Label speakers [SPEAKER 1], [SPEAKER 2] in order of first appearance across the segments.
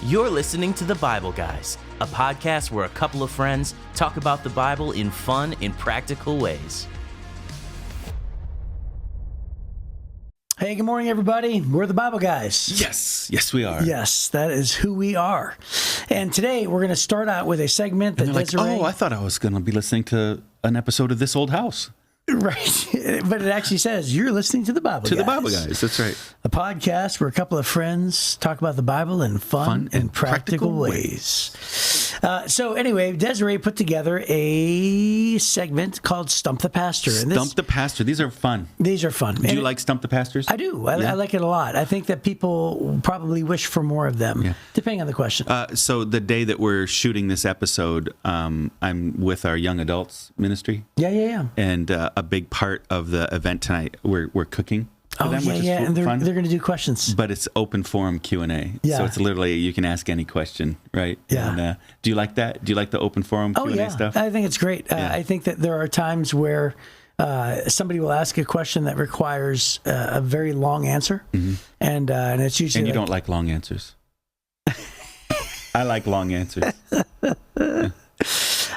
[SPEAKER 1] You're listening to The Bible Guys, a podcast where a couple of friends talk about the Bible in fun and practical ways.
[SPEAKER 2] Hey, good morning, everybody. We're the Bible Guys.
[SPEAKER 3] Yes, we are.
[SPEAKER 2] Yes, that is who we are. And today we're going to start out with a segment that Desiree...
[SPEAKER 3] I thought I was going to be listening to an episode of This Old House.
[SPEAKER 2] Right. But it actually says you're listening to the Bible Guys.
[SPEAKER 3] To the Bible Guys, that's right.
[SPEAKER 2] A podcast where a couple of friends talk about the Bible in fun and practical ways. So anyway, Desiree put together a segment called Stump the Pastor.
[SPEAKER 3] Stump the Pastor. These are fun.
[SPEAKER 2] These are fun.
[SPEAKER 3] Do you like Stump the Pastors?
[SPEAKER 2] I do. I like it a lot. I think that people probably wish for more of them, depending on the question.
[SPEAKER 3] So the day that we're shooting this episode, I'm with our young adults ministry.
[SPEAKER 2] Yeah.
[SPEAKER 3] And a big part of the event tonight, we're cooking for them, which is
[SPEAKER 2] and they're
[SPEAKER 3] fun.
[SPEAKER 2] They're going to do questions.
[SPEAKER 3] But it's open forum Q&A.
[SPEAKER 2] Yeah.
[SPEAKER 3] So it's literally, you can ask any question, right?
[SPEAKER 2] Yeah.
[SPEAKER 3] And, do you like that? Do you like the open forum Q&A stuff?
[SPEAKER 2] I think it's great. I think that there are times where somebody will ask a question that requires a very long answer. Mm-hmm. And it's usually...
[SPEAKER 3] And you don't like long answers. I like long answers. Yeah.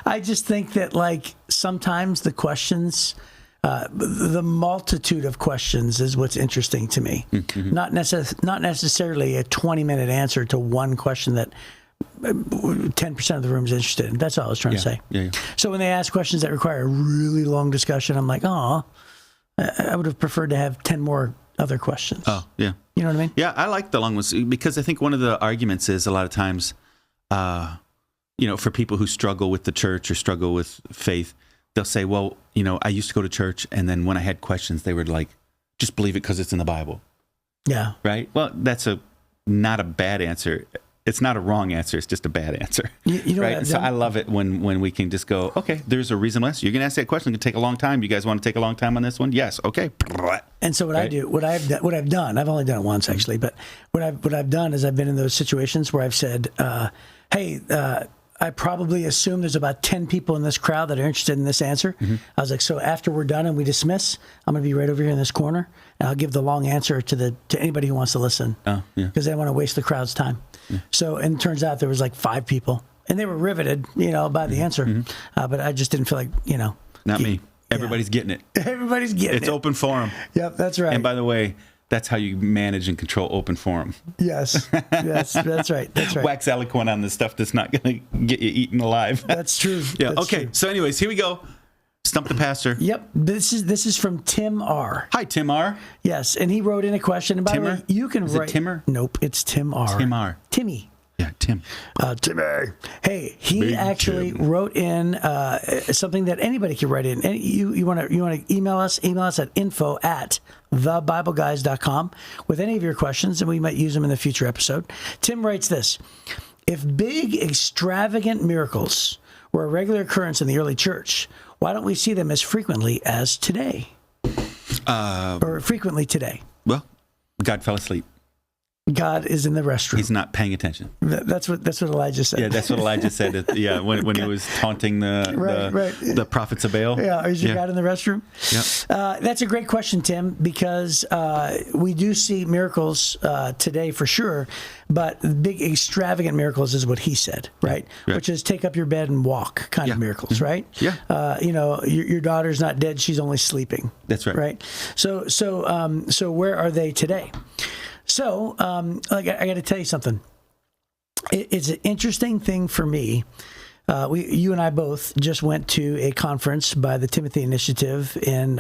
[SPEAKER 2] I just think that, like, sometimes the questions, the multitude of questions is what's interesting to me. Mm-hmm. Not necessarily a 20-minute answer to one question that 10% of the room is interested in. That's all I was trying to say.
[SPEAKER 3] Yeah.
[SPEAKER 2] So when they ask questions that require a really long discussion, I'm like, I would have preferred to have 10 more other questions.
[SPEAKER 3] Oh, yeah.
[SPEAKER 2] You know what I mean?
[SPEAKER 3] Yeah, I like the long ones because I think one of the arguments is a lot of times... for people who struggle with the church or struggle with faith, they'll say, well, I used to go to church, and then when I had questions, they were like, just believe it because it's in the Bible.
[SPEAKER 2] Yeah.
[SPEAKER 3] Right? Well, that's not a bad answer. It's not a wrong answer. It's just a bad answer.
[SPEAKER 2] You know,
[SPEAKER 3] right? So I love it when we can just go, okay, there's a reason less. You're going to ask that question. It's going to take a long time. You guys want to take a long time on this one? Yes. Okay.
[SPEAKER 2] And so what I've done, I've only done it once actually, but what I've done is I've been in those situations where I've said, hey, I probably assume there's about 10 people in this crowd that are interested in this answer. Mm-hmm. I was like, so after we're done and we dismiss, I'm going to be right over here in this corner, and I'll give the long answer to anybody who wants to listen. Oh, yeah. Because I don't want to waste the crowd's time. Yeah. So, and it turns out there was like 5 people, and they were riveted, by the answer. Mm-hmm. But I just didn't feel like,
[SPEAKER 3] Not me. Everybody's getting it.
[SPEAKER 2] Everybody's getting it.
[SPEAKER 3] It's open forum.
[SPEAKER 2] Yep, that's right.
[SPEAKER 3] And by the way, that's how you manage and control open forum.
[SPEAKER 2] Yes, that's right.
[SPEAKER 3] Wax eloquent on the stuff that's not going to get you eaten alive.
[SPEAKER 2] That's true.
[SPEAKER 3] Yeah.
[SPEAKER 2] That's
[SPEAKER 3] okay.
[SPEAKER 2] True.
[SPEAKER 3] So, anyways, here we go. Stump the Pastor.
[SPEAKER 2] Yep. This is from Tim R.
[SPEAKER 3] Hi, Tim R.
[SPEAKER 2] Yes, and he wrote in a question. And by the way, you can write.
[SPEAKER 3] Is it Timmer?
[SPEAKER 2] Nope, it's Tim R.
[SPEAKER 3] Tim R.
[SPEAKER 2] Timmy.
[SPEAKER 3] Yeah, Tim.
[SPEAKER 2] Timmy. Hey, he
[SPEAKER 3] Big
[SPEAKER 2] actually
[SPEAKER 3] Tim.
[SPEAKER 2] wrote in something that anybody can write in. And you want to email us at info@thebibleguys.com with any of your questions, and we might use them in the future episode. Tim writes this: if big, extravagant miracles were a regular occurrence in the early church, why don't we see them as frequently as today? Or frequently today?
[SPEAKER 3] Well, God fell asleep.
[SPEAKER 2] God is in the restroom.
[SPEAKER 3] He's not paying attention.
[SPEAKER 2] That's what Elijah said.
[SPEAKER 3] Yeah, that's what Elijah said. When he was taunting the prophets of Baal.
[SPEAKER 2] Yeah, is your God in the restroom?
[SPEAKER 3] Yep.
[SPEAKER 2] That's a great question, Tim, because we do see miracles today for sure, but big extravagant miracles is what he said, right?
[SPEAKER 3] Yeah.
[SPEAKER 2] Which is take up your bed and walk kind of miracles,
[SPEAKER 3] Mm-hmm.
[SPEAKER 2] right?
[SPEAKER 3] Yeah.
[SPEAKER 2] Your daughter's not dead; she's only sleeping.
[SPEAKER 3] That's right.
[SPEAKER 2] Right. So where are they today? So, I got to tell you something. It's an interesting thing for me. You and I both just went to a conference by the Timothy Initiative in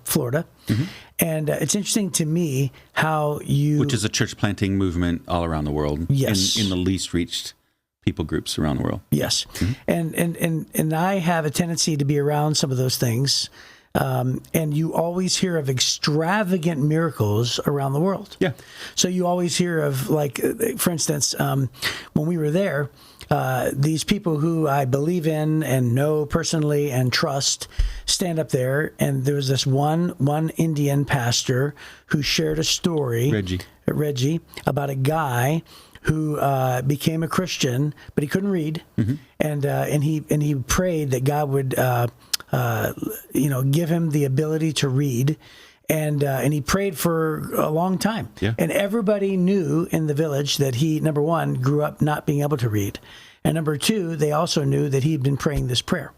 [SPEAKER 2] Florida. Mm-hmm. And it's interesting to me how which
[SPEAKER 3] is a church planting movement all around the world.
[SPEAKER 2] Yes.
[SPEAKER 3] In the least reached people groups around the world.
[SPEAKER 2] Yes. Mm-hmm. And I have a tendency to be around some of those things. And you always hear of extravagant miracles around the world.
[SPEAKER 3] Yeah.
[SPEAKER 2] So you always hear of, like, for instance, when we were there, these people who I believe in and know personally and trust stand up there, and there was this one Indian pastor who shared a story, Reggie, about a guy who became a Christian, but he couldn't read, mm-hmm. and he prayed that God would give him the ability to read, And he prayed for a long time.
[SPEAKER 3] Yeah.
[SPEAKER 2] And everybody knew in the village that he, number one, grew up not being able to read. And number two, they also knew that he'd been praying this prayer.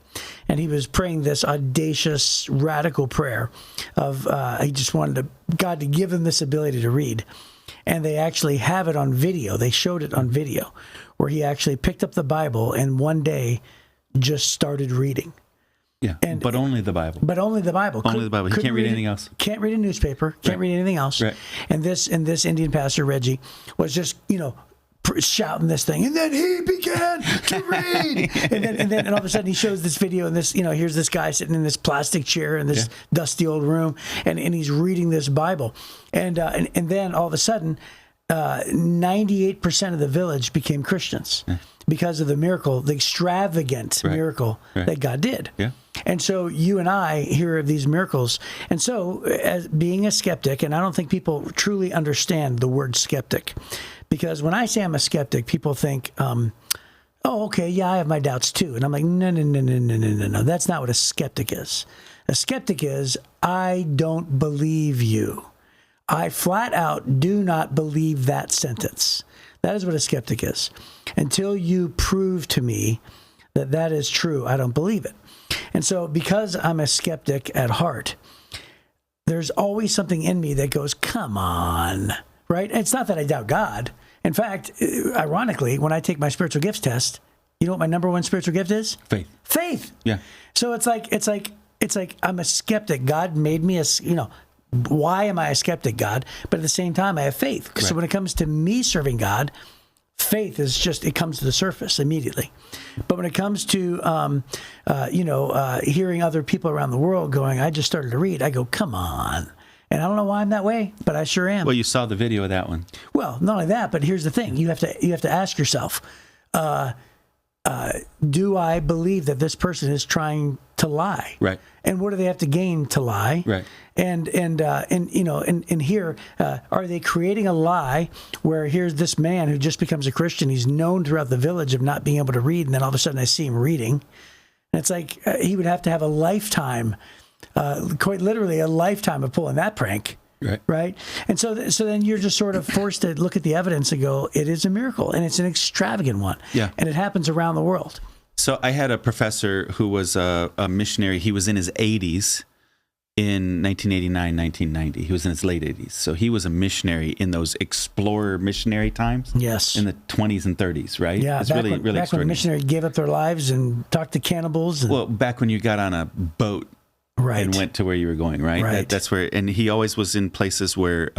[SPEAKER 2] And he was praying this audacious, radical prayer of he just wanted God to give him this ability to read. And they actually have it on video. They showed it on video where he actually picked up the Bible and one day just started reading.
[SPEAKER 3] Yeah, but only the Bible.
[SPEAKER 2] But only the Bible.
[SPEAKER 3] Only the Bible. He can't read anything else.
[SPEAKER 2] Can't read a newspaper. Can't read anything else.
[SPEAKER 3] Right.
[SPEAKER 2] And this Indian pastor, Reggie, was just, shouting this thing. And then he began to read. and then all of a sudden he shows this video and this, here's this guy sitting in this plastic chair in this dusty old room. And he's reading this Bible. And then all of a sudden, 98% of the village became Christians because of the miracle, the extravagant miracle that God did.
[SPEAKER 3] Yeah.
[SPEAKER 2] And so you and I hear of these miracles. And so as being a skeptic, and I don't think people truly understand the word skeptic, because when I say I'm a skeptic, people think, oh, okay, yeah, I have my doubts too. And I'm like, no. That's not what a skeptic is. A skeptic is, I don't believe you. I flat out do not believe that sentence. That is what a skeptic is. Until you prove to me that that is true, I don't believe it. And so because I'm a skeptic at heart, there's always something in me that goes, come on, right? And it's not that I doubt God. In fact, ironically, when I take my spiritual gifts test, you know what my number one spiritual gift is? Faith.
[SPEAKER 3] Yeah.
[SPEAKER 2] So it's like I'm a skeptic. God made me why am I a skeptic, God? But at the same time, I have faith. So when it comes to me serving God, faith is it comes to the surface immediately. But when it comes to, hearing other people around the world going, I just started to read, I go, come on. And I don't know why I'm that way, but I sure am.
[SPEAKER 3] Well, you saw the video of that one.
[SPEAKER 2] Well, not only that, but here's the thing. You have to ask yourself, do I believe that this person is trying to lie?
[SPEAKER 3] Right.
[SPEAKER 2] And what do they have to gain to lie?
[SPEAKER 3] Right.
[SPEAKER 2] And here, are they creating a lie where here's this man who just becomes a Christian? He's known throughout the village of not being able to read, and then all of a sudden I see him reading. And it's like he would have to have a lifetime, quite literally a lifetime of pulling that prank. Right. And so then you're just sort of forced to look at the evidence and go, it is a miracle, and it's an extravagant one.
[SPEAKER 3] Yeah.
[SPEAKER 2] And it happens around the world.
[SPEAKER 3] So I had a professor who was a missionary. He was in his 80s in 1989, 1990. He was in his late 80s. So he was a missionary in those explorer missionary times.
[SPEAKER 2] Yes.
[SPEAKER 3] In the 20s and 30s, right?
[SPEAKER 2] Yeah.
[SPEAKER 3] It's
[SPEAKER 2] back
[SPEAKER 3] really
[SPEAKER 2] when
[SPEAKER 3] extraordinary.
[SPEAKER 2] missionaries gave up their lives and talked to cannibals.
[SPEAKER 3] Well, back when you got on a boat and went to where you were going, right?
[SPEAKER 2] Right.
[SPEAKER 3] That's where, and he always was in places where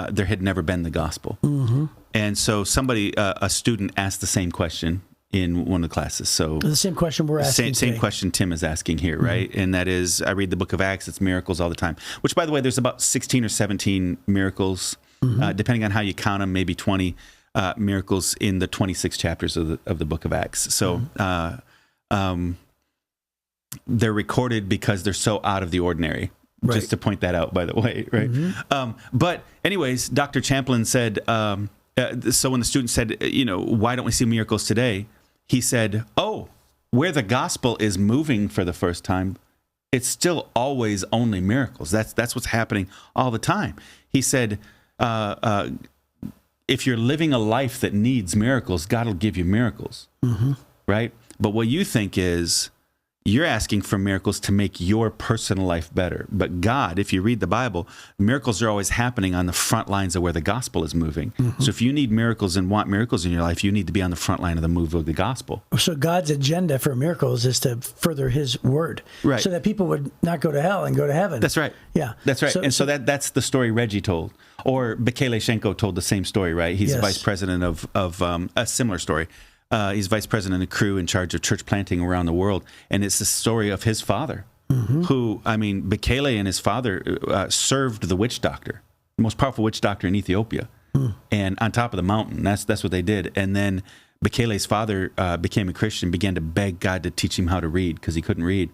[SPEAKER 3] there had never been the gospel. Mm-hmm. And so a student asked the same question in one of the classes. So
[SPEAKER 2] the same question we're asking
[SPEAKER 3] same question Tim is asking here, right? Mm-hmm. And that is, I read the book of Acts, it's miracles all the time, which, by the way, there's about 16 or 17 miracles, depending on how you count them, maybe 20 miracles in the 26 chapters of the book of Acts. So they're recorded because they're so out of the ordinary. Right. Just to point that out, by the way, right? Mm-hmm. But anyways, Dr. Champlin said, so when the student said, why don't we see miracles today? He said, where the gospel is moving for the first time, it's still always only miracles. That's what's happening all the time. He said, if you're living a life that needs miracles, God will give you miracles, right? But what you think is, you're asking for miracles to make your personal life better. But God, if you read the Bible, miracles are always happening on the front lines of where the gospel is moving. Mm-hmm. So if you need miracles and want miracles in your life, you need to be on the front line of the move of the gospel. So
[SPEAKER 2] God's agenda for miracles is to further his word.
[SPEAKER 3] Right.
[SPEAKER 2] So that people would not go to hell and go to heaven.
[SPEAKER 3] That's right.
[SPEAKER 2] Yeah.
[SPEAKER 3] That's right. So that's the story Reggie told. Or Bekele Shenko told the same story, right? He's the vice president of a similar story. He's vice president of crew in charge of church planting around the world. And it's the story of his father, who, Bekele and his father served the witch doctor, the most powerful witch doctor in Ethiopia, and on top of the mountain. That's what they did. And then Bekele's father became a Christian, began to beg God to teach him how to read because he couldn't read.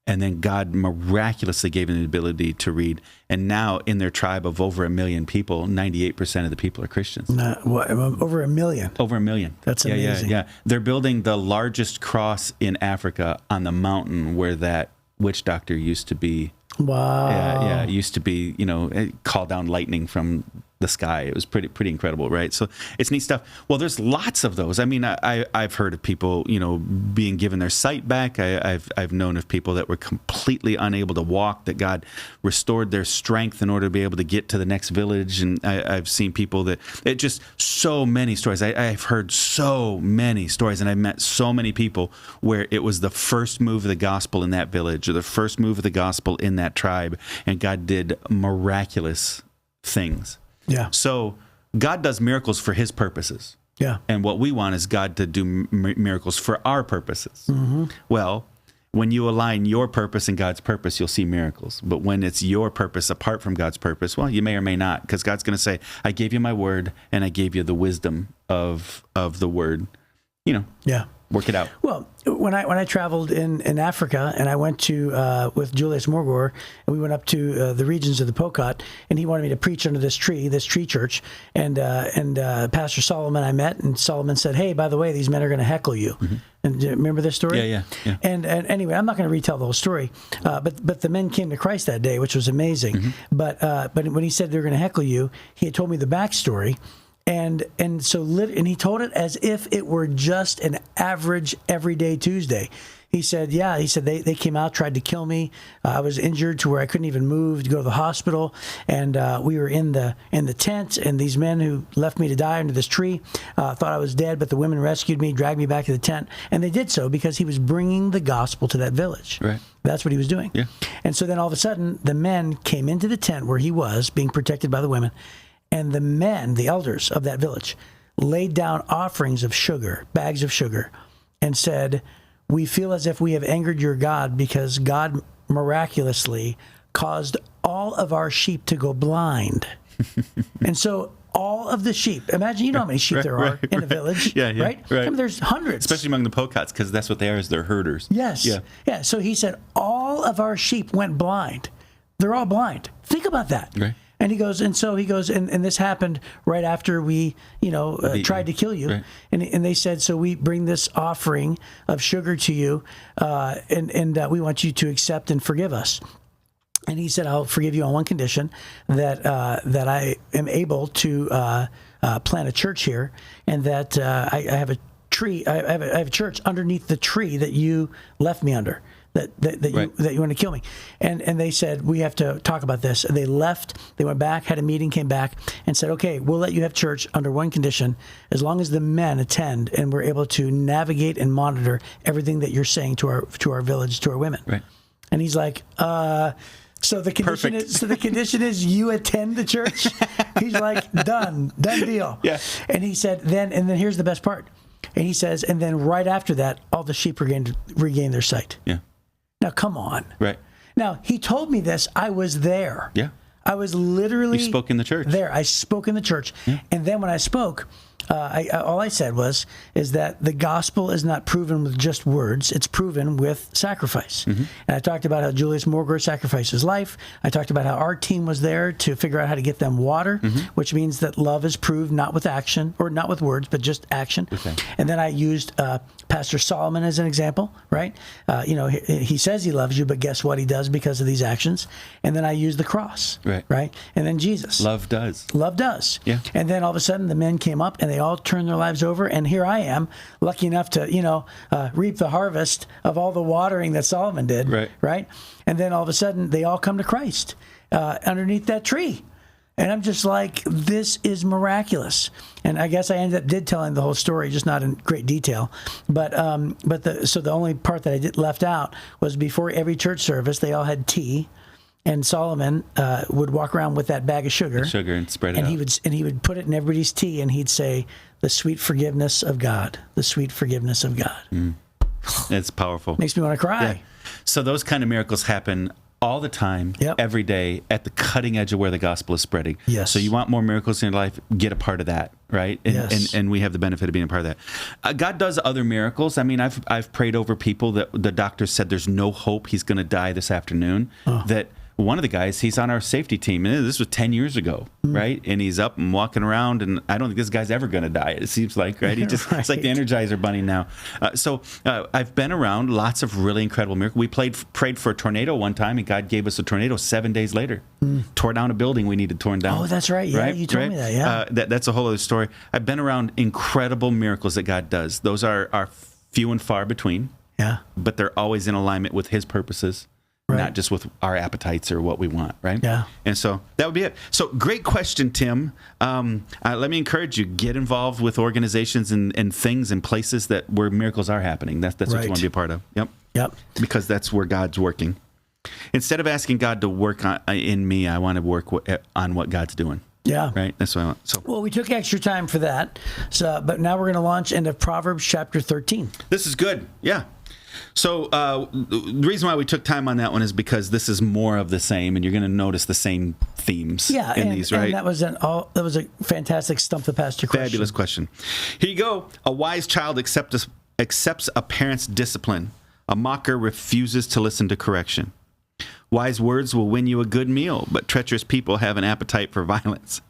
[SPEAKER 3] And then God miraculously gave him the ability to read. And now in their tribe of over 1 million people, 98% of the people are Christians.
[SPEAKER 2] Over 1 million?
[SPEAKER 3] Over 1 million.
[SPEAKER 2] That's amazing.
[SPEAKER 3] Yeah. They're building the largest cross in Africa on the mountain where that witch doctor used to be
[SPEAKER 2] Wow.
[SPEAKER 3] Yeah. It used to be, call down lightning from the sky. It was pretty incredible, right? So it's neat stuff. Well, there's lots of those. I mean, I've heard of people, being given their sight back. I've known of people that were completely unable to walk, that God restored their strength in order to be able to get to the next village. And I've seen people so many stories. I've heard so many stories, and I've met so many people where it was the first move of the gospel in that village, or the first move of the gospel in that tribe, and God did miraculous things.
[SPEAKER 2] Yeah.
[SPEAKER 3] So God does miracles for his purposes.
[SPEAKER 2] Yeah.
[SPEAKER 3] And what we want is God to do miracles for our purposes.
[SPEAKER 2] Mm-hmm.
[SPEAKER 3] Well, when you align your purpose and God's purpose, you'll see miracles. But when it's your purpose apart from God's purpose, well, you may or may not, because God's going to say, I gave you my word and I gave you the wisdom of the word.
[SPEAKER 2] Yeah.
[SPEAKER 3] Work it out.
[SPEAKER 2] Well, when I traveled in Africa, and I went to with Julius Morgor, and we went up to the regions of the Pokot, and he wanted me to preach under this tree church, and Pastor Solomon I met, and Solomon said, "Hey, by the way, these men are going to heckle you." Mm-hmm. And do you remember this story?
[SPEAKER 3] Yeah.
[SPEAKER 2] And anyway, I'm not going to retell the whole story, but the men came to Christ that day, which was amazing. Mm-hmm. But when he said they're going to heckle you, he had told me the backstory. And he told it as if it were just an average everyday Tuesday. He said, they came out, tried to kill me. I was injured to where I couldn't even move to go to the hospital. And we were in the tent, and these men who left me to die under this tree thought I was dead, but the women rescued me, dragged me back to the tent. And they did so because he was bringing the gospel to that village.
[SPEAKER 3] Right.
[SPEAKER 2] That's what he was doing. Yeah. And so then all of a sudden, the men came into the tent where he was, being protected by the women. And the men, the elders of that village, laid down offerings of sugar, bags of sugar, and said, "We feel as if we have angered your God because God miraculously caused all of our sheep to go blind." And so all of the sheep, imagine, how many sheep there are in a village, right? I mean, there's hundreds.
[SPEAKER 3] Especially among the Pocots, because that's what they are, is they're herders.
[SPEAKER 2] Yes. Yeah. So he said, all of our sheep went blind. They're all blind. Think about that.
[SPEAKER 3] Right.
[SPEAKER 2] And he goes, and this happened right after we, tried to kill you. Right. And they said, so we bring this offering of sugar to you, and we want you to accept and forgive us. And he said, I'll forgive you on one condition, that I am able to plant a church here, and that I have a tree, I have a church underneath the tree that you left me under. That you want to kill me. And they said, we have to talk about this. And they left, they went back, had a meeting, came back, and said, okay, we'll let you have church under one condition, as long as the men attend and we're able to navigate and monitor everything that you're saying to our village, to our women. Right. And he's like, so the condition is you attend the church? He's like, done deal. Yeah. And he said, then here's the best part. And he says, and then right after that, all the sheep regained their sight. Yeah. Now, come on. Right. Now, he told me this. I was there. Yeah. I was literally...
[SPEAKER 3] You spoke in the church.
[SPEAKER 2] There. I spoke in the church. Yeah. And then when I spoke, all I said is that the gospel is not proven with just words. It's proven with sacrifice. Mm-hmm. And I talked about how Julius Morgor sacrificed his life. I talked about how our team was there to figure out how to get them water, mm-hmm. which means that love is proved not with action, or not with words, but just action. Okay. And then I used Pastor Solomon as an example, right? He says he loves you, but guess what? He does because of these actions. And then I used the cross, right? And then Jesus.
[SPEAKER 3] Love does.
[SPEAKER 2] Love does. Yeah. And then all of a sudden the men came up and they all turned their lives over. And here I am, lucky enough to, reap the harvest of all the watering that Solomon did, right? And then all of a sudden they all come to Christ underneath that tree. And I'm just like, this is miraculous. And I guess I did telling the whole story, just not in great detail. But the only part that I left out was before every church service, they all had tea. And Solomon would walk around with that bag of sugar.
[SPEAKER 3] And spread it out.
[SPEAKER 2] He would put it in everybody's tea, and he'd say, the sweet forgiveness of God. The sweet forgiveness of God.
[SPEAKER 3] Mm. It's powerful.
[SPEAKER 2] Makes me want to cry.
[SPEAKER 3] Yeah. So those kind of miracles happen all the time, every day, at the cutting edge of where the gospel is spreading. Yes. So you want more miracles in your life, get a part of that, right? And,
[SPEAKER 2] yes.
[SPEAKER 3] and we have the benefit of being a part of that. God does other miracles. I mean, I've prayed over people that the doctor said there's no hope, he's going to die this afternoon, that one of the guys, he's on our safety team, and this was 10 years ago, right? And he's up and walking around, and I don't think this guy's ever going to die, it seems like, right? He just It's like the Energizer Bunny now. So I've been around lots of really incredible miracles. We prayed for a tornado one time, and God gave us a tornado 7 days later. Tore down a building we needed torn down.
[SPEAKER 2] Oh, that's right. Yeah, you told me that, yeah.
[SPEAKER 3] That's a whole other story. I've been around incredible miracles that God does. Those are few and far between.
[SPEAKER 2] Yeah.
[SPEAKER 3] But they're always in alignment with his purposes. Right. Not just with our appetites or what we want, right?
[SPEAKER 2] Yeah.
[SPEAKER 3] And so that would be it. So great question, Tim. Let me encourage you, get involved with organizations and things and places where miracles are happening. That's what you want to be a part of. Yep. Because that's where God's working. Instead of asking God to work in me, I want to work on what God's doing.
[SPEAKER 2] Yeah.
[SPEAKER 3] Right? That's what I want. So,
[SPEAKER 2] well, we took extra time for that. But now we're going to launch into Proverbs chapter 13.
[SPEAKER 3] This is good. Yeah. So the reason why we took time on that one is because this is more of the same, and you're going to notice the same themes in these, right?
[SPEAKER 2] And that was a fantastic Stump the Pastor question.
[SPEAKER 3] Fabulous question. Here you go. A wise child accepts a parent's discipline. A mocker refuses to listen to correction. Wise words will win you a good meal, but treacherous people have an appetite for violence.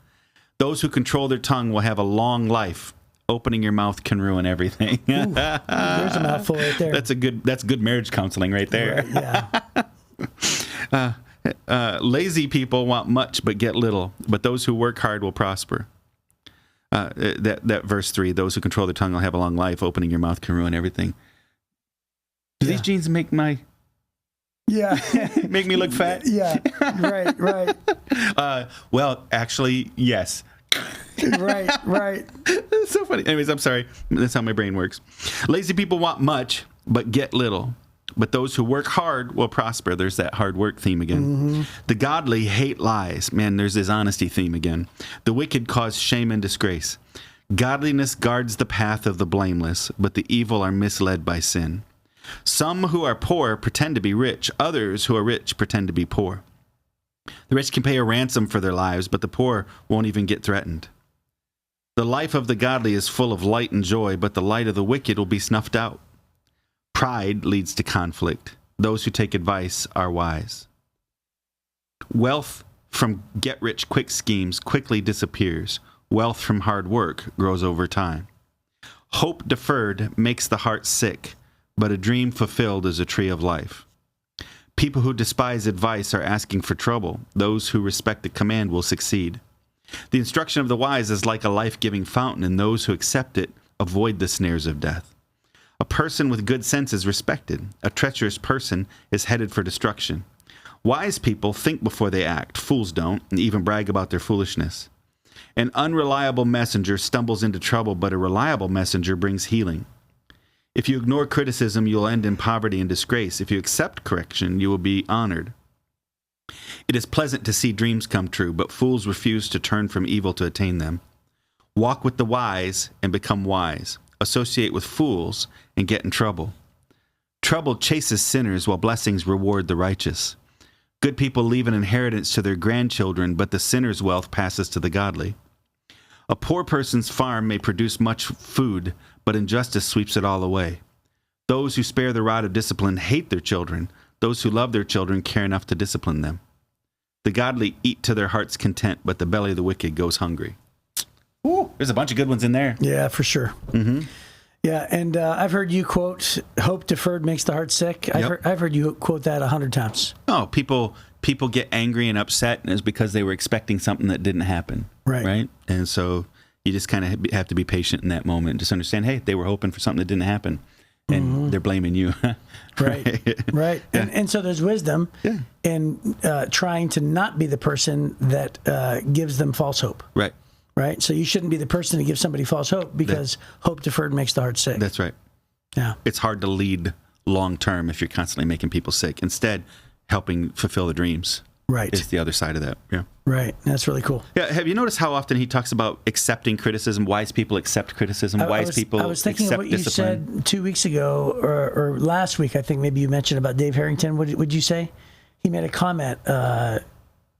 [SPEAKER 3] Those who control their tongue will have a long life. Opening your mouth can ruin everything.
[SPEAKER 2] Ooh, there's a mouthful right there.
[SPEAKER 3] That's good marriage counseling right there.
[SPEAKER 2] Right, yeah.
[SPEAKER 3] Lazy people want much but get little, but those who work hard will prosper. That verse 3, those who control their tongue will have a long life. Opening your mouth can ruin everything. Do these jeans make make me look fat?
[SPEAKER 2] Yeah, right.
[SPEAKER 3] Well, actually, yes.
[SPEAKER 2] Right.
[SPEAKER 3] It's so funny. Anyways, I'm sorry. That's how my brain works. Lazy people want much, but get little. But those who work hard will prosper. There's that hard work theme again. Mm-hmm. The godly hate lies. Man, there's this honesty theme again. The wicked cause shame and disgrace. Godliness guards the path of the blameless, but the evil are misled by sin. Some who are poor pretend to be rich. Others who are rich pretend to be poor. The rich can pay a ransom for their lives, but the poor won't even get threatened. The life of the godly is full of light and joy, but the light of the wicked will be snuffed out. Pride leads to conflict. Those who take advice are wise. Wealth from get-rich-quick schemes quickly disappears. Wealth from hard work grows over time. Hope deferred makes the heart sick, but a dream fulfilled is a tree of life. People who despise advice are asking for trouble. Those who respect the command will succeed. The instruction of the wise is like a life-giving fountain, and those who accept it avoid the snares of death. A person with good sense is respected. A treacherous person is headed for destruction. Wise people think before they act. Fools don't, and even brag about their foolishness. An unreliable messenger stumbles into trouble, but a reliable messenger brings healing. If you ignore criticism, you'll end in poverty and disgrace. If you accept correction, you will be honored. It is pleasant to see dreams come true, but fools refuse to turn from evil to attain them. Walk with the wise and become wise. Associate with fools and get in trouble. Trouble chases sinners while blessings reward the righteous. Good people leave an inheritance to their grandchildren, but the sinner's wealth passes to the godly. A poor person's farm may produce much food, but injustice sweeps it all away. Those who spare the rod of discipline hate their children. Those who love their children care enough to discipline them. The godly eat to their heart's content, but the belly of the wicked goes hungry. Ooh, there's a bunch of good ones in there.
[SPEAKER 2] Yeah, for sure.
[SPEAKER 3] Mm-hmm.
[SPEAKER 2] Yeah, and I've heard you quote, "Hope deferred makes the heart sick." I've heard you quote that 100 times.
[SPEAKER 3] Oh, people get angry and upset, and it's because they were expecting something that didn't happen. Right? And so you just kind of have to be patient in that moment and just understand, hey, they were hoping for something that didn't happen, and they're blaming you.
[SPEAKER 2] Right. Yeah. And so there's wisdom in trying to not be the person that gives them false hope. Right. So you shouldn't be the person to give somebody false hope, because hope deferred makes the heart sick.
[SPEAKER 3] That's right.
[SPEAKER 2] Yeah.
[SPEAKER 3] It's hard to lead long term if you're constantly making people sick. Instead, helping fulfill the dreams.
[SPEAKER 2] Right.
[SPEAKER 3] Is the other side of that. Yeah.
[SPEAKER 2] Right. That's really cool.
[SPEAKER 3] Yeah. Have you noticed how often he talks about accepting criticism? Wise people accept criticism. Wise people accept discipline. I was thinking of what
[SPEAKER 2] discipline. You said 2 weeks ago, or last week, I think maybe you mentioned about Dave Harrington. What did you say? He made a comment.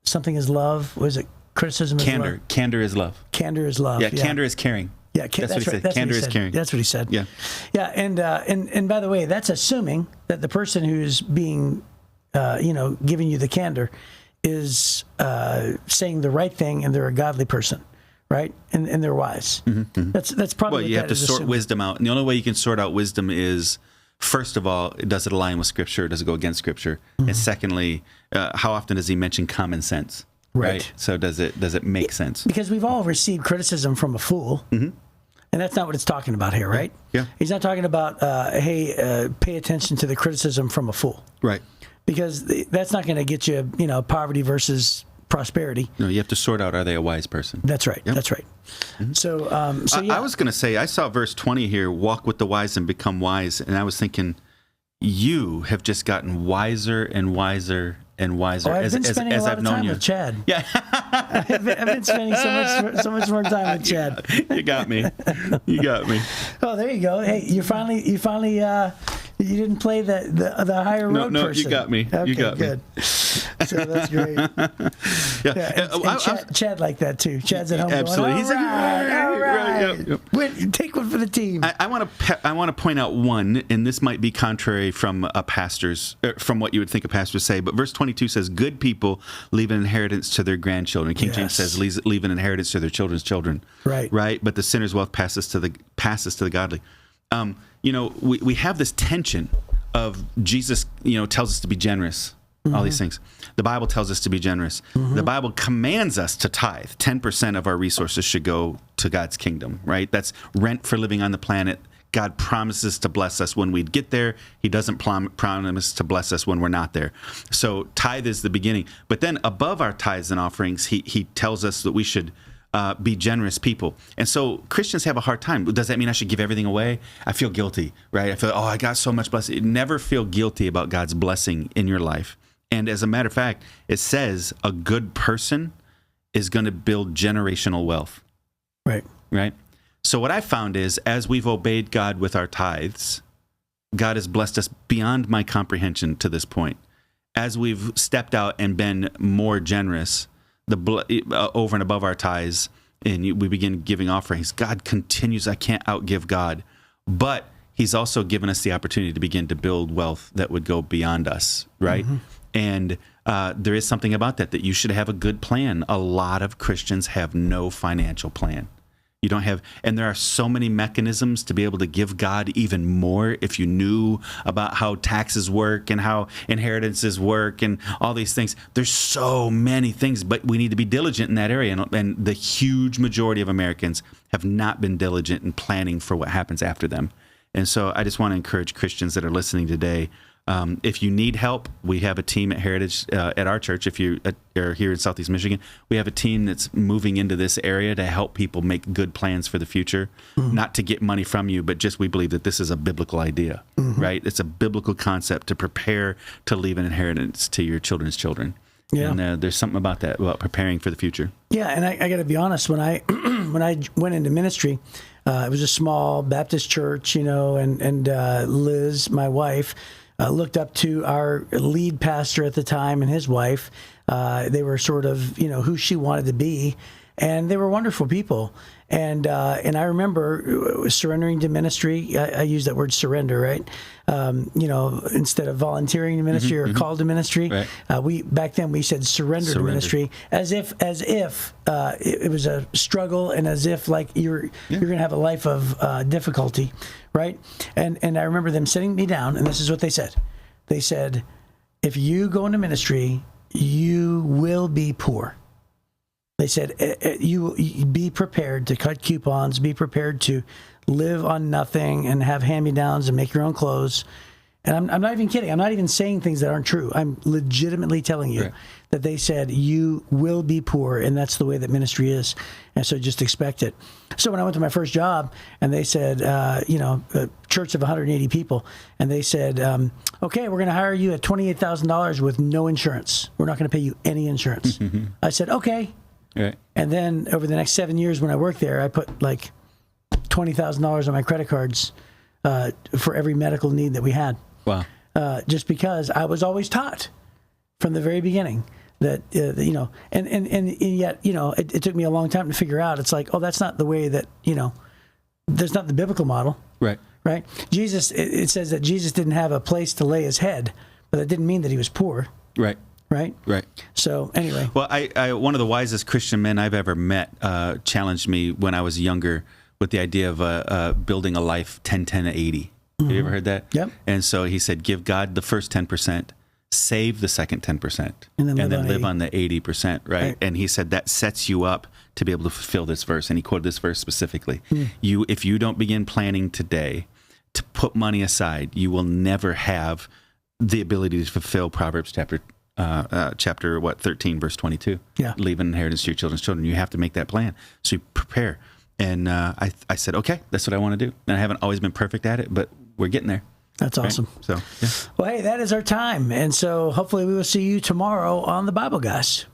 [SPEAKER 2] Something is love. Was it criticism is
[SPEAKER 3] candor?
[SPEAKER 2] Love?
[SPEAKER 3] Candor is love.
[SPEAKER 2] Candor is love.
[SPEAKER 3] Yeah. Candor is caring.
[SPEAKER 2] Yeah,
[SPEAKER 3] that's what he said. Candor is caring.
[SPEAKER 2] That's what he said.
[SPEAKER 3] Yeah.
[SPEAKER 2] Yeah. And by the way, that's assuming that the person who's being, giving you the candor is saying the right thing and they're a godly person, right? And they're wise. Mm-hmm. That's probably
[SPEAKER 3] well. You have to sort wisdom out, and the only way you can sort out wisdom is, first of all, does it align with Scripture? Does it go against Scripture? Mm-hmm. And secondly, how often does he mention common sense? Right. So does it make sense?
[SPEAKER 2] Because we've all received criticism from a fool. Mm-hmm. And that's not what it's talking about here, right?
[SPEAKER 3] Yeah.
[SPEAKER 2] He's not talking about, pay attention to the criticism from a fool.
[SPEAKER 3] Right.
[SPEAKER 2] Because that's not going to get you, poverty versus prosperity.
[SPEAKER 3] No, you have to sort out, are they a wise person?
[SPEAKER 2] That's right. Yep. That's right. Mm-hmm. So yeah.
[SPEAKER 3] I was going to say, I saw verse 20 here, walk with the wise and become wise. And I was thinking, you have just gotten wiser and wiser and wiser
[SPEAKER 2] I've been spending a lot of time with Chad.
[SPEAKER 3] Yeah.
[SPEAKER 2] I've been spending so much more time with Chad.
[SPEAKER 3] You got me.
[SPEAKER 2] Oh, there you go. Hey, you finally you didn't play the higher road
[SPEAKER 3] person.
[SPEAKER 2] No,
[SPEAKER 3] you got me.
[SPEAKER 2] Okay,
[SPEAKER 3] you got
[SPEAKER 2] good.
[SPEAKER 3] me.
[SPEAKER 2] So that's great. And Chad like that too. Chad's at home.
[SPEAKER 3] Absolutely.
[SPEAKER 2] Going, all right.
[SPEAKER 3] Yep.
[SPEAKER 2] Take one for the team.
[SPEAKER 3] I want to point out one, and this might be contrary from from what you would think a pastor would say, but verse 22 says, "Good people leave an inheritance to their grandchildren." King James says, "Leave an inheritance to their children's children."
[SPEAKER 2] Right.
[SPEAKER 3] Right. But the sinner's wealth passes to the godly. We have this tension of Jesus, tells us to be generous. Mm-hmm. All these things. The Bible tells us to be generous. Mm-hmm. The Bible commands us to tithe. 10% of our resources should go to God's kingdom, right? That's rent for living on the planet. God promises to bless us when we get there. He doesn't promise to bless us when we're not there. So tithe is the beginning. But then above our tithes and offerings, he tells us that we should be generous people. And so Christians have a hard time. Does that mean I should give everything away? I feel guilty, right? I feel, I got so much blessing. Never feel guilty about God's blessing in your life. And as a matter of fact, it says a good person is going to build generational wealth.
[SPEAKER 2] Right.
[SPEAKER 3] Right? So what I found is, as we've obeyed God with our tithes, God has blessed us beyond my comprehension to this point. As we've stepped out and been more generous, over and above our tithes, and we begin giving offerings, God continues. I can't outgive God. But he's also given us the opportunity to begin to build wealth that would go beyond us, right? Mm-hmm. And there is something about that you should have a good plan. A lot of Christians have no financial plan. You don't have, and there are so many mechanisms to be able to give God even more if you knew about how taxes work and how inheritances work and all these things. There's so many things, but we need to be diligent in that area. And the huge majority of Americans have not been diligent in planning for what happens after them. And so I just want to encourage Christians that are listening today, if you need help, we have a team at Heritage at our church. If you are here in Southeast Michigan, we have a team that's moving into this area to help people make good plans for the future, not to get money from you, but just we believe that this is a biblical idea, right? It's a biblical concept to prepare to leave an inheritance to your children's children. Yeah. And there's something about that, about preparing for the future.
[SPEAKER 2] Yeah, and I got to be honest, when I when I went into ministry, it was a small Baptist church, and Liz, my wife, looked up to our lead pastor at the time and his wife. They were sort of, who she wanted to be, and they were wonderful people. And I remember surrendering to ministry. I use that word surrender, right? Instead of volunteering to ministry or called to ministry, right. Back then we said surrender to ministry, as if it was a struggle, and as if like you're going to have a life of difficulty, right? And I remember them sitting me down, and this is what they said. They said, if you go into ministry, you will be poor. They said, you be prepared to cut coupons, be prepared to live on nothing and have hand-me-downs and make your own clothes. And I'm not even kidding. I'm not even saying things that aren't true. I'm legitimately telling you that they said, you will be poor, and that's the way that ministry is. And so just expect it. So when I went to my first job, and they said, a church of 180 people, and they said, okay, we're going to hire you at $28,000 with no insurance. We're not going to pay you any insurance. I said, okay.
[SPEAKER 3] Right.
[SPEAKER 2] And then over the next 7 years when I worked there, I put like $20,000 on my credit cards for every medical need that we had.
[SPEAKER 3] Wow.
[SPEAKER 2] Just because I was always taught from the very beginning that, and yet, it took me a long time to figure out. It's like, that's not the way that, that's not the biblical model.
[SPEAKER 3] Right.
[SPEAKER 2] Right. Jesus, it says that Jesus didn't have a place to lay his head, but that didn't mean that he was poor.
[SPEAKER 3] Right.
[SPEAKER 2] right?
[SPEAKER 3] Right.
[SPEAKER 2] So anyway.
[SPEAKER 3] Well, I one of the wisest Christian men I've ever met challenged me when I was younger with the idea of building a life 10-10-80. Have you ever heard that?
[SPEAKER 2] Yep.
[SPEAKER 3] And so he said, give God the first 10%, save the second 10%, and then live on the 80%, right? And he said that sets you up to be able to fulfill this verse. And he quoted this verse specifically. If you don't begin planning today to put money aside, you will never have the ability to fulfill Proverbs chapter 13, verse 22.
[SPEAKER 2] Yeah.
[SPEAKER 3] Leave an inheritance to your children's children. You have to make that plan. So you prepare. And I said, okay, that's what I want to do. And I haven't always been perfect at it, but we're getting there.
[SPEAKER 2] That's awesome.
[SPEAKER 3] Right? So, yeah.
[SPEAKER 2] Well, hey, that is our time. And so hopefully we will see you tomorrow on the Bible Guys.